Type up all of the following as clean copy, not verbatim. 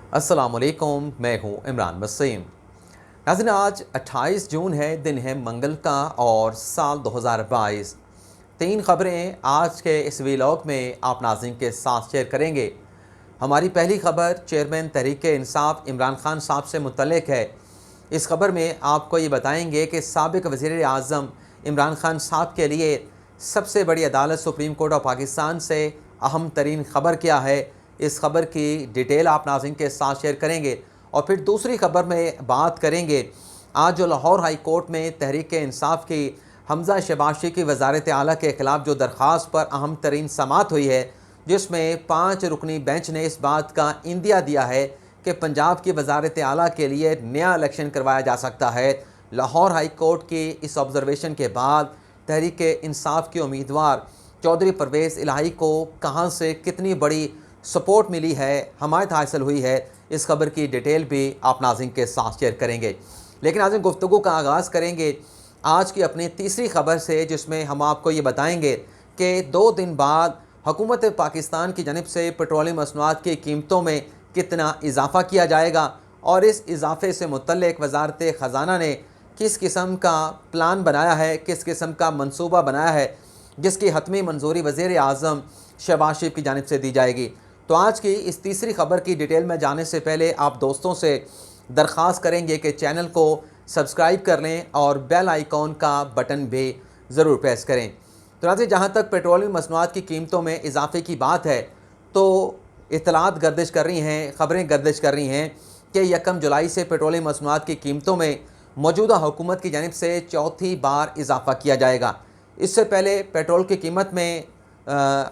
अस्सलामुअलैकुम, मैं हूं इमरान वसीम। नाज़रीन, आज 28 जून है, दिन है मंगल का और साल 2022। 3 खबरें आज के इस व्लॉग में आप नाज़रीन के साथ शेयर करेंगे। हमारी पहली खबर चेयरमैन तहरीक-ए-इंसाफ इमरान खान साहब से मुतल्लिक है। इस खबर में आपको ये बताएंगे कि साबिक़ वज़ीर आज़म इमरान खान साहब के लिए सबसे बड़ी अदालत सुप्रीम कोर्ट ऑफ पाकिस्तान से अहम तरीन खबर क्या है। इस खबर की डिटेल आप नाज़रीन के साथ शेयर करेंगे। और फिर दूसरी खबर में बात करेंगे, आज जो लाहौर हाई कोर्ट में तहरीक-ए-इंसाफ की हमज़ा शबाशी की वज़ारत आला के ख़िलाफ़ जो दरख्वास्त पर अहम तरीन समाअत हुई है, जिसमें 5 रुकनी बेंच ने इस बात का इंदिया दिया है कि पंजाब की वज़ारत आला के लिए नया इलेक्शन करवाया जा सकता है। लाहौर हाई कोर्ट की इस ऑब्ज़र्वेशन के बाद तहरीक-ए-इंसाफ के उम्मीदवार चौधरी परवेज़ इलाही को कहाँ से कितनी बड़ी सपोर्ट मिली है, हमायत हासिल हुई है, इस खबर की डिटेल भी आप नाज़रीन के साथ शेयर करेंगे। लेकिन नाज़रीन, गुफ्तगू का आगाज़ करेंगे आज की अपनी तीसरी खबर से, जिसमें हम आपको ये बताएंगे कि 2 दिन बाद हुकूमत पाकिस्तान की जानिब से पेट्रोलियम मसनूआत की कीमतों में कितना इजाफ़ा किया जाएगा और इस इजाफ़े से मुतल्लिक वज़ारत ख़ज़ाना ने किस किस्म का प्लान बनाया है, किस किस्म का मनसूबा बनाया है, जिसकी हतमी मंजूरी वज़ीर आज़म शहबाज शरीफ की जानिब से दी जाएगी। तो आज की इस तीसरी खबर की डिटेल में जाने से पहले आप दोस्तों से दरख्वास्त करेंगे कि चैनल को सब्सक्राइब कर लें और बेल आइकॉन का बटन भी ज़रूर प्रेस करें। तो नाज़रीन, जहाँ तक पेट्रोलियम मसनूआत की कीमतों में इजाफे की बात है, तो इत्तलात गर्दिश कर रही हैं, ख़बरें गर्दिश कर रही हैं कि 1 जुलाई से पेट्रोलियम मसनूआत की कीमतों में मौजूदा हुकूमत की जानिब से चौथी बार इजाफ़ा किया जाएगा। इससे पहले पेट्रोल की कीमत में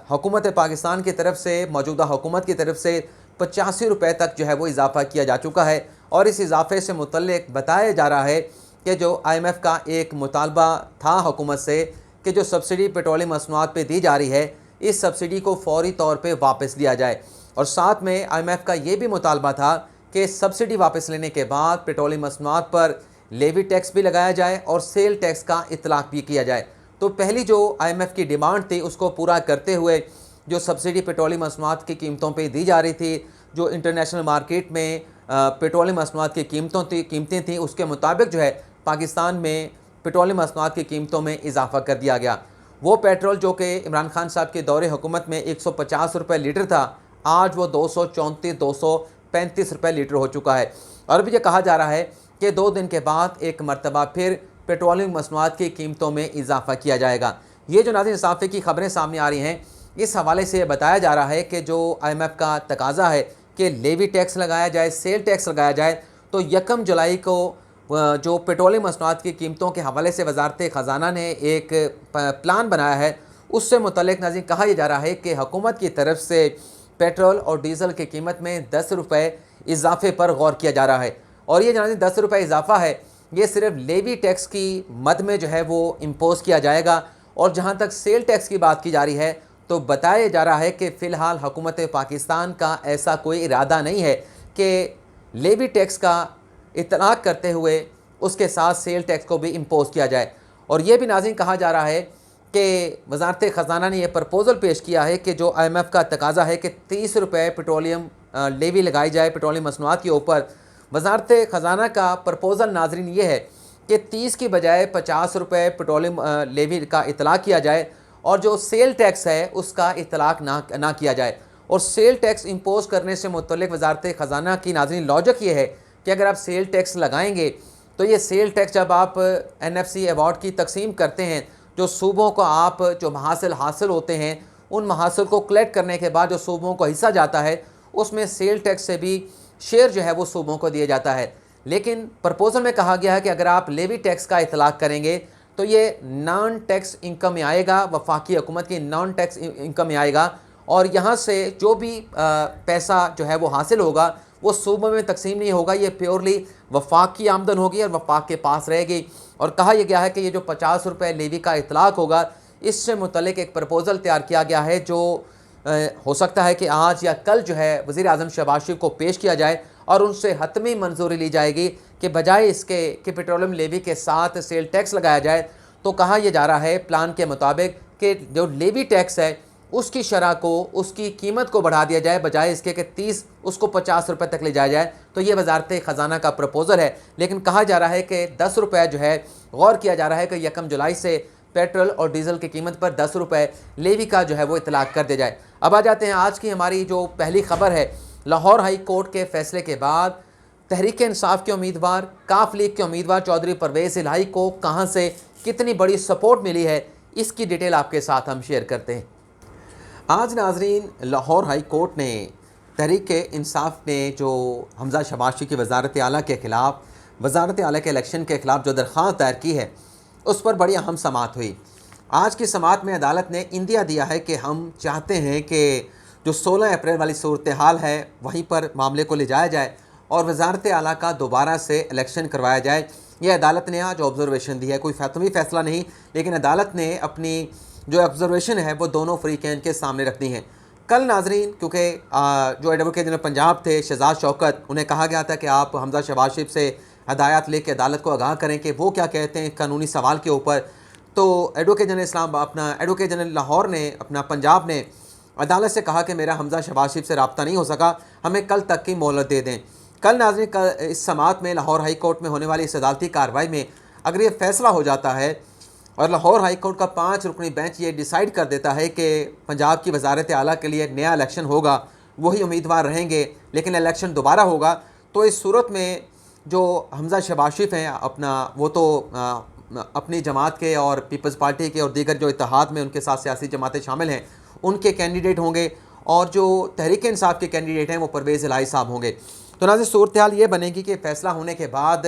हुकूमत पाकिस्तान की तरफ से, मौजूदा हुकूमत की तरफ से 85 रुपये तक जो है वो इजाफ़ा किया जा चुका है। और इस इजाफ़े से मुतल्लिक बताया जा रहा है कि जो IMF का एक मुतालबा था हुकूमत से कि जो सब्सिडी पेट्रोलियम मसनूआत पे दी जा रही है, इस सब्सिडी को फ़ौरी तौर पे वापस लिया जाए। और साथ में IMF का ये भी मुतालबा था कि सब्सिडी वापस लेने के बाद पेट्रोलियम मसनूआत पर लेवी टैक्स भी लगाया जाए और सेल टैक्स का इतलाक़ भी किया जाए। तो पहली जो IMF की डिमांड थी, उसको पूरा करते हुए जो सब्सिडी पेट्रोलियम मसनूआत की कीमतों पे दी जा रही थी, जो इंटरनेशनल मार्केट में पेट्रोलियम मसनूआत की कीमतें थी, उसके मुताबिक जो है पाकिस्तान में पेट्रोलियम मसनूआत की कीमतों में इजाफा कर दिया गया। वो पेट्रोल जो कि इमरान खान साहब के दौरे हुकूमत में 150 रुपये लीटर था, आज वो 234-235 रुपये लीटर हो चुका है। और अभी ये कहा जा रहा है कि 2 दिन के बाद एक मरतबा फिर पेट्रोलियम मसनूआत की कीमतों में इजाफा किया जाएगा। ये जो नाज़रीन इजाफे की खबरें सामने आ रही हैं, इस हवाले से बताया जा रहा है कि जो IMF का तकाजा है कि लेवी टैक्स लगाया जाए, सेल टैक्स लगाया जाए, तो 1 जुलाई को जो पेट्रोलियम मसनूआत की कीमतों के हवाले से वज़ारत ख़ज़ाना ने एक प्लान बनाया है, उससे मुतल्लिक नाज़रीन कहा यह जा रहा है कि हुकूमत की तरफ से पेट्रोल और डीज़ल की कीमत में 10 रुपये इजाफे पर गौर किया जा रहा है। और ये नाज़रीन 10 रुपये इजाफा है, ये सिर्फ लेवी टैक्स की मद में जो है वो इम्पोज़ किया जाएगा। और जहाँ तक सेल टैक्स की बात की जा रही है, तो बताया जा रहा है कि फ़िलहाल हुकूमत पाकिस्तान का ऐसा कोई इरादा नहीं है कि लेवी टैक्स का इतलाक़ करते हुए उसके साथ सेल टैक्स को भी इम्पोज़ किया जाए। और ये भी नाज़रीन कहा जा रहा है कि वज़ारत ख़ज़ाना ने यह प्रपोज़ल पेश किया है कि जो IMF का तकाज़ा है कि 30 रुपये पेट्रोलियम लेवी लगाई जाए पेट्रोलियम मसनूआत के ऊपर, वज़ारत ख़ज़ाना का प्रपोज़ल नाज़रीन ये है कि 30 की बजाय 50 रुपये पेट्रोलियम लेवी का इतलाक़ किया जाए और जो सेल टैक्स है उसका इतलाक़ ना किया जाए। और सेल टैक्स इम्पोज़ करने से मुतल्लिक वज़ारत ख़ज़ाना की नाज़रीन लॉजिक ये है कि अगर आप सेल टैक्स लगाएंगे तो ये सेल टैक्स जब आप NFC अवार्ड की तकसीम करते हैं, जो सूबों को आप जो महासिल हासिल होते हैं, उन महासिल को कलेक्ट करने के बाद जो सूबों को हिस्सा जाता है, उसमें सेल टैक्स से भी शेयर जो है वो सूबों को दिया जाता है। लेकिन प्रपोज़ल में कहा गया है कि अगर आप लेवी टैक्स का इतलाक़ करेंगे तो ये नॉन टैक्स इनकम में आएगा, वफाकी हुकूमत की नॉन टैक्स इनकम में आएगा। और यहाँ से जो भी पैसा जो है वो हासिल होगा वो सूबों में तकसीम नहीं होगा, ये प्योरली वफाक की आमदन होगी और वफाक के पास रहेगी। और कहा यह गया है कि ये जो 50 रुपये लेवी का इतलाक़ होगा, इससे मुतल्लिक एक प्रपोज़ल तैयार किया गया है, जो हो सकता है कि आज या कल जो है वज़ीर आज़म शहबाज शरीफ को पेश किया जाए और उनसे हतमी मंजूरी ली जाएगी कि बजाय इसके कि पेट्रोलियम लेवी के साथ सेल टैक्स लगाया जाए, तो कहा यह जा रहा है प्लान के मुताबिक कि जो लेवी टैक्स है उसकी शरह को, उसकी कीमत को बढ़ा दिया जाए, बजाय इसके कि 30 उसको 50 रुपये तक ले जाया जाए। तो ये वजारत ख़जाना का प्रपोज़ल है, लेकिन कहा जा रहा है कि 10 रुपये जो है, गौर किया जा रहा है कि 1 जुलाई से पेट्रोल और डीज़ल की कीमत पर 10 रुपये लेवी का जो है वो इतलाक़ कर दिया जाए। अब आ जाते हैं आज की हमारी जो पहली खबर है। लाहौर हाई कोर्ट के फैसले के बाद तहरीक इंसाफ के उम्मीदवार, काफ लीग के उम्मीदवार चौधरी परवेज़ इलाही को कहां से कितनी बड़ी सपोर्ट मिली है, इसकी डिटेल आपके साथ हम शेयर करते हैं। आज नाजरीन, लाहौर हाई कोर्ट ने तहरीक इंसाफ ने जो हमजा शबाशी की वजारत आला के ख़िलाफ़, वजारत आला के इलेक्शन के ख़िलाफ़ जो दरख्वास्त दायर की है, उस पर बड़ी अहम समाअत हुई। आज की समाअत में अदालत ने इंदिया दिया है कि हम चाहते हैं कि जो 16 अप्रैल वाली सूरत हाल है वहीं पर मामले को ले जाया जाए और वजारत आला का दोबारा से इलेक्शन करवाया जाए। यह अदालत ने आज ऑब्जर्वेशन दी है, कोई फैतमी फ़ैसला नहीं, लेकिन अदालत ने अपनी जो ऑब्जर्वेशन है वो दोनों फ़रीक़ैन के सामने रख दी हैं। कल नाजरीन, क्योंकि जो एडवोकेट जनरल पंजाब थे शहजाद शौकत, उन्हें कहा गया था कि आप हमजा शहबाज शरीफ से हदायत लेके अदालत को आगाह करें कि वो क्या कहते हैं कानूनी सवाल के ऊपर। तो एडवोकेट जनरल लाहौर ने, अपना पंजाब ने अदालत से कहा कि मेरा हमजा शहबाज शरीफ से रब्ता नहीं हो सका, हमें कल तक की मोहलत दे दें। कल नाज़रीन, इस समाअत में लाहौर हाई कोर्ट में होने वाली इस अदालती कार्रवाई में अगर ये फ़ैसला हो जाता है और लाहौर हाई कोर्ट का 5 रुकनी बेंच ये डिसाइड कर देता है कि पंजाब की वजारत आला के लिए नया इलेक्शन होगा, वही उम्मीदवार रहेंगे लेकिन इलेक्शन दोबारा होगा, तो इस सूरत में जो हमजा शहबाज शरीफ हैं वो तो अपनी जमात के और पीपल्स पार्टी के और दीगर जो इत्तेहाद में उनके साथ सियासी जमातें शामिल हैं उनके कैंडिडेट होंगे, और जो तहरीक इंसाफ के कैंडिडेट हैं वो परवेज़ इलाही साहब होंगे। तो नाज़रीन, सूरत हाल ये बनेगी कि फ़ैसला होने के बाद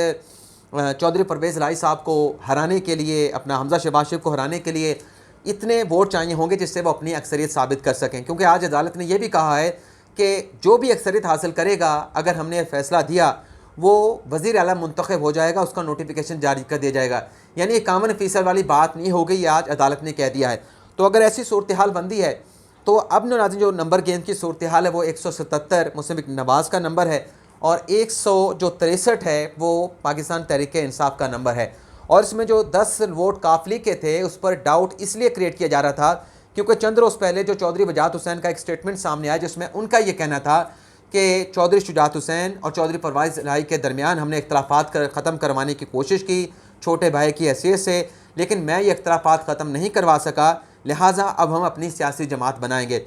चौधरी परवेज़ इलाही साहब को हराने के लिए, अपना हमजा शहबाज शरीफ को हराने के लिए इतने वोट चाहिए होंगे जिससे वो अपनी अक्सरियत साबित कर सकें। क्योंकि आज अदालत ने यह भी कहा है कि जो भी अक्सरियत हासिल करेगा, अगर हमने फ़ैसला दिया, वो वज़ीर आला मुंतखब हो जाएगा, उसका नोटिफिकेशन जारी कर दिया जाएगा। यानी 51% वाली बात नहीं हो गई, ये आज अदालत ने कह दिया है। तो अगर ऐसी सूरत हाल बनती है तो अब नाज़रीन जो नंबर गेंद की सूरत हाल है वो 177 मुस्लिम नवाज़ का नंबर है और 163 है वो पाकिस्तान तहरीक इंसाफ का नंबर है। और इसमें जो 10 वोट काफली के थे उस पर डाउट इसलिए क्रिएट किया जा रहा था क्योंकि चंद रोज़ पहले जो चौधरी वजाहत हुसैन का एक स्टेटमेंट सामने आया जिसमें उनका ये कहना था कि चौधरी शुजात हुसैन और चौधरी परवेज़ इलाही के दरमियान हमने इख्तलाफात ख़त्म करवाने की कोशिश की छोटे भाई की हैसियत से, लेकिन मैं ये इख्तलाफात ख़त्म नहीं करवा सका, लिहाजा अब हम अपनी सियासी जमात बनाएंगे।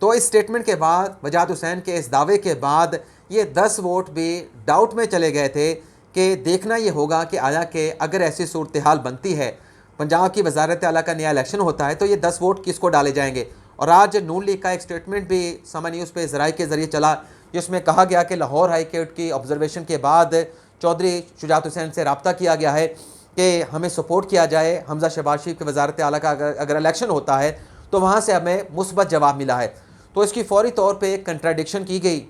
तो इस स्टेटमेंट के बाद, वजाहत हुसैन के इस दावे के बाद, ये 10 वोट भी डाउट में चले गए थे कि देखना ये होगा कि आया कि अगर ऐसी सूरत हाल बनती है, पंजाब की वजारत आला का नया इलेक्शन होता है, तो ये 10 वोट किसको डाले जाएंगे। और आज नून लीग का एक स्टेटमेंट भी समा न्यूज़ पे ज़राए के ज़रिए चला जिसमें कहा गया कि लाहौर हाई कोर्ट की ऑब्जर्वेशन के बाद चौधरी शुजात हुसैन से रब्ता किया गया है कि हमें सपोर्ट किया जाए, हमजा शहबाज शरीफ की वजारत आला का अगर इलेक्शन होता है तो वहाँ से हमें मुस्बत जवाब मिला है। तो इसकी फौरी तौर पर कंट्राडिक्शन की गई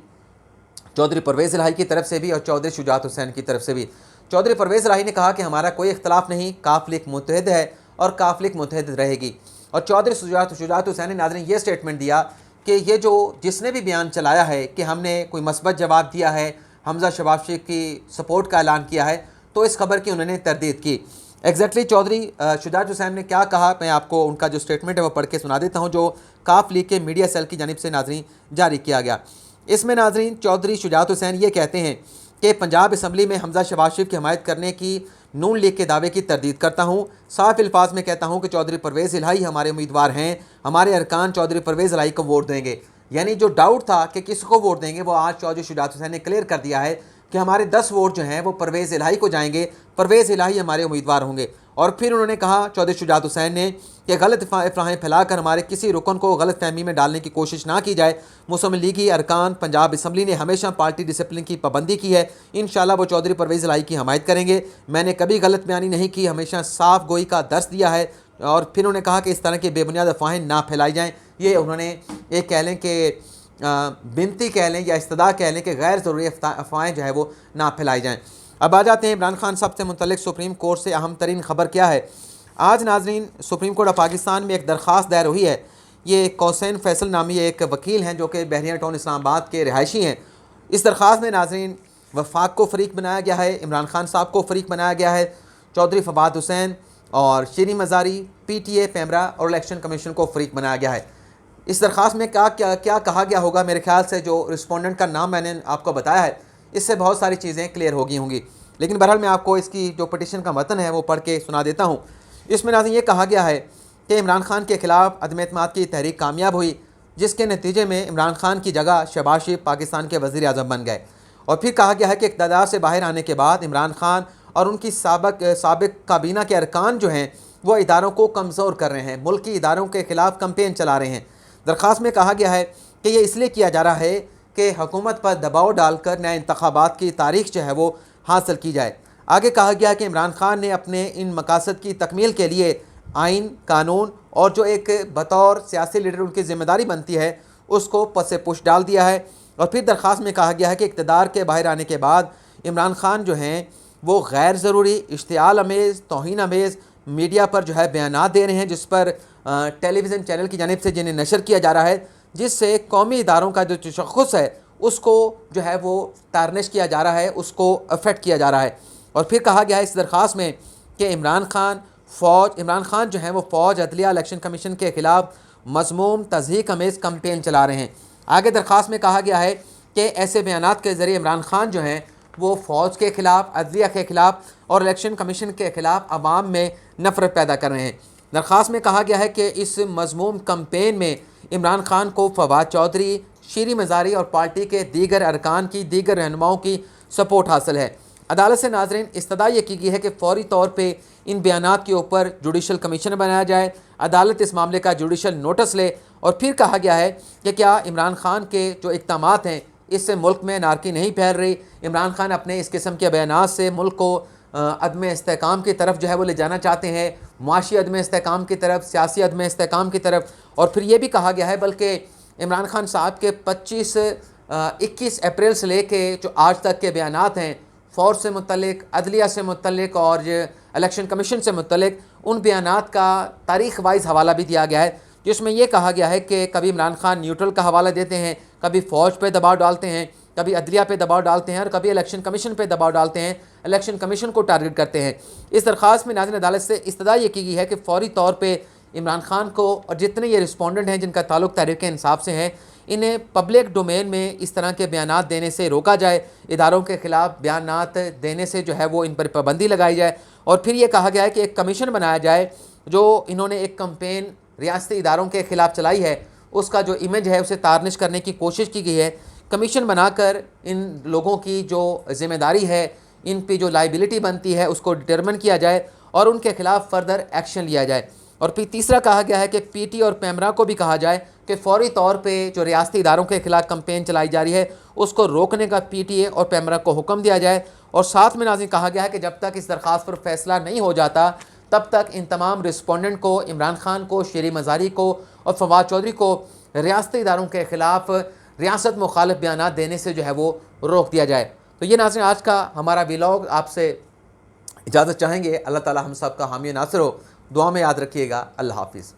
चौधरी परवेज़ इलाही की तरफ से भी और चौधरी शुजात हुसैन की तरफ से भी। चौधरी परवेज़ इलाही ने कहा कि हमारा कोई इख्तलाफ नहीं, काफ लीग मुत्तहिद है और काफ लीग मुत्तहिद रहेगी। और चौधरी शुजात हुसैन ने नाज़रीन ये स्टेटमेंट दिया कि ये जो जिसने भी बयान चलाया है कि हमने कोई मस्बत जवाब दिया है, हमजा शहबाज शरीफ की सपोर्ट का ऐलान किया है, तो इस खबर की उन्होंने तरदीद की। एग्जैक्टली चौधरी शुजात हुसैन ने क्या कहा, मैं आपको उनका जो स्टेटमेंट है वो पढ़ के सुना देता हूँ जो काफ लीग के मीडिया सेल की जानिब से नाज़रीन जारी किया गया। इसमें नाज़रीन चौधरी शुजात हुसैन ये कहते हैं कि पंजाब असम्बली में हमजा शहबाज शरीफ की हमायत करने की नून लीग के दावे की तरदीद करता हूँ। साफ अल्फाज में कहता हूँ कि चौधरी परवेज़ इलाही हमारे उम्मीदवार हैं, हमारे अरकान चौधरी परवेज़ इलाही को वोट देंगे। यानी जो डाउट था कि किसको वोट देंगे वो आज चौधरी शुजात हुसैन ने क्लियर कर दिया है कि हमारे 10 वोट जो हैं वो परवेज़ इलाही को जाएंगे, परवेज़ इलाही हमारे उम्मीदवार होंगे। और फिर उन्होंने कहा चौधरी शुजात हुसैन ने कि गलत अफवाहें फैलाकर हमारे किसी रुकन को गलत फहमी में डालने की कोशिश ना की जाए। मुस्लिम लीगी अरकान पंजाब असम्बली ने हमेशा पार्टी डिसिप्लिन की पाबंदी की है, इंशाल्लाह वो चौधरी परवेज़ इलाही की हमायत करेंगे। मैंने कभी गलत बयानी नहीं की, हमेशा साफ गोई का दर्स दिया है। और फिर उन्होंने कहा कि इस तरह की बेबुनियाद अफवाहें ना फैलाई जाएँ। ये उन्होंने एक कह लें कि बिनती कह लें या इस्तदा कह लें कि गैर ज़रूरी अफवाहें जो है वो ना फैलाई जाएँ। अब आ जाते हैं इमरान खान साहब से मुतल्लिक सुप्रीम कोर्ट से अहम तरीन खबर क्या है। आज नाजरीन सुप्रीम कोर्ट ऑफ पाकिस्तान में एक दरख्वास्त दायर हुई है। ये कौसैन फैसल नामी एक वकील हैं जो कि बहरिया टाउन इस्लामाबाद के रिहायशी हैं। इस दरख्वास्त में नाजरीन वफाक को फ़रीक बनाया गया है, इमरान खान साहब को फ़रीक बनाया गया है, चौधरी फवाद हुसैन और शीरी मज़ारी, PTA पैमरा और इलेक्शन कमीशन को फ़रीक बनाया गया है। इस दरख्वास्त में क्या क्या क्या कहा गया होगा, मेरे ख्याल से जो रिस्पोंडेंट का नाम मैंने आपको बताया है इससे बहुत सारी चीज़ें क्लियर हो गई होंगी। लेकिन बहरहाल मैं आपको इसकी जो पटिशन का मतन है वो पढ़ के सुना देता हूँ। इसमें नाज़रीन ये कहा गया है कि इमरान खान के ख़िलाफ़ अदम एतमाद की तहरीक कामयाब हुई, जिसके नतीजे में इमरान खान की जगह शहबाज शरीफ पाकिस्तान के वज़ीर आज़म बन गए। और फिर कहा गया है कि इक़्तिदार से बाहर आने के बाद इमरान खान और उनकी साबिक़ काबीना के अरकान जो हैं वो इदारों को कमज़ोर कर रहे हैं, मुल्की इदारों के ख़िलाफ़ कैंपेन चला रहे हैं। दरख्वास्त में कहा गया है कि ये इसलिए किया जा रहा है कि हुकूमत पर दबाव डालकर नए इंतखाबात की तारीख जो है वो हासिल की जाए। आगे कहा गया कि इमरान खान ने अपने इन मकासद की तकमील के लिए आइन, कानून और जो एक बतौर सियासी लीडर उनकी ज़िम्मेदारी बनती है उसको पसे पुश डाल दिया है। और फिर दरख्वास्त में कहा गया है कि इक़्तिदार के बाहर आने के बाद इमरान खान जो हैं वो गैर ज़रूरी, इश्तियाल अमेज़, तौहीन अमेज़ मीडिया पर जो है बयानात दे रहे हैं, जिस पर टेलीविज़न चैनल की जानिब से जिन्हें नशर किया जा रहा है, जिससे कौमी इदारों का जो तशख़्ख़ुस है उसको जो है वो तारनिश किया जा रहा है, उसको अफेक्ट किया जा रहा है। और फिर कहा गया है इस दरख्वास्त में कि इमरान खान जो है वो फ़ौज, अदलिया, इलेक्शन कमीशन के ख़िलाफ़ मज़मूम तज़हीक अमेज़ कैंपेन चला रहे हैं। आगे दरख्वास्त में कहा गया है कि ऐसे बयानात के ज़रिए इमरान खान जो हैं वो फ़ौज के ख़िलाफ़, अदलिया के ख़िलाफ़ और इलेक्शन कमीशन के ख़िलाफ़ अवाम में नफ़रत पैदा कर रहे हैं। दरख्वास्त में कहा गया है कि इस मज़मूम कैंपेन में इमरान खान को फवाद चौधरी, शीरी मज़ारी और पार्टी के दीगर अरकान की, दीगर रहनुमाओं की सपोर्ट हासिल है। अदालत से नाज़रीन इस्तदा ये की गई है कि फ़ौरी तौर पर इन बयानात के ऊपर जुडिशल कमीशन बनाया जाए, अदालत इस मामले का जुडिशल नोटिस ले। और फिर कहा गया है कि क्या इमरान खान के जो इक़दामात हैं इससे मुल्क में नारकी नहीं फैल रही, इमरान खान अपने इस किस्म के बयानात से मुल्क को अदम इस्तेहकाम की तरफ जो है वो ले जाना चाहते हैं, मुआशी अदम इस्तेहकाम की तरफ, सियासी अदम इस्तेहकाम की तरफ। और फिर ये भी कहा गया है बल्कि इमरान खान साहब के 21 अप्रैल से लेके जो आज तक के बयानात हैं फ़ौज से मुतल्लिक, अदलिया से मुतल्लिक और इलेक्शन कमीशन से मुतल्लिक, उन बयानात का तारीख़ वाइज हवाला भी दिया गया है, जिसमें यह कहा गया है कि कभी इमरान खान न्यूट्रल का हवाला देते हैं, कभी फ़ौज पे दबाव डालते हैं, कभी अदलिया पे दबाव डालते हैं और कभी इलेक्शन कमीशन पे दबाव डालते हैं, इलेक्शन कमीशन को टारगेट करते हैं। इस दरख्वास्त में नाज़रीन अदालत से इस्तदा ये की गई है कि फ़ौरी तौर पर इमरान खान को और जितने ये रिस्पोंडेंट हैं जिनका ताल्लुक़ तहरीक इंसाफ से हैं, इन्हें पब्लिक डोमेन में इस तरह के बयानात देने से रोका जाए, इदारों के ख़िलाफ़ बयानात देने से जो है वो इन पर पाबंदी लगाई जाए। और फिर ये कहा गया है कि एक कमीशन बनाया जाए, जो इन्होंने एक कैंपेन रियासती इदारों के ख़िलाफ़ चलाई है उसका जो इमेज है उसे तारनिश करने की कोशिश की गई है। कमीशन बनाकर इन लोगों की जो ज़िम्मेदारी है, इन पर जो लाइबिलिटी बनती है उसको डिटरमिन किया जाए और उनके ख़िलाफ़ फ़र्दर एक्शन लिया जाए। और फिर तीसरा कहा गया है कि पीटी और पैमरा को भी कहा जाए कि फ़ौरी तौर पे जो रियासती इदारों के ख़िलाफ़ कैंपेन चलाई जा रही है उसको रोकने का पीटीए और पैमरा को हुक्म दिया जाए। और साथ में नाज़रीन कहा गया है कि जब तक इस दरख्वास्त पर फैसला नहीं हो जाता तब तक इन तमाम रिस्पोंडेंट को, इमरान खान को, शीरी मज़ारी को और फवाद चौधरी को रियासती इदारों के ख़िलाफ़ रियासत मुखालिफ बयानात देने से जो है वो रोक दिया जाए। तो ये नाज़रीन आज का हमारा व्लॉग, आपसे इजाज़त चाहेंगे। अल्लाह ताला हम सब का हामी नासिर हो। दुआ में याद रखिएगा। अल्लाह हाफ़िज़।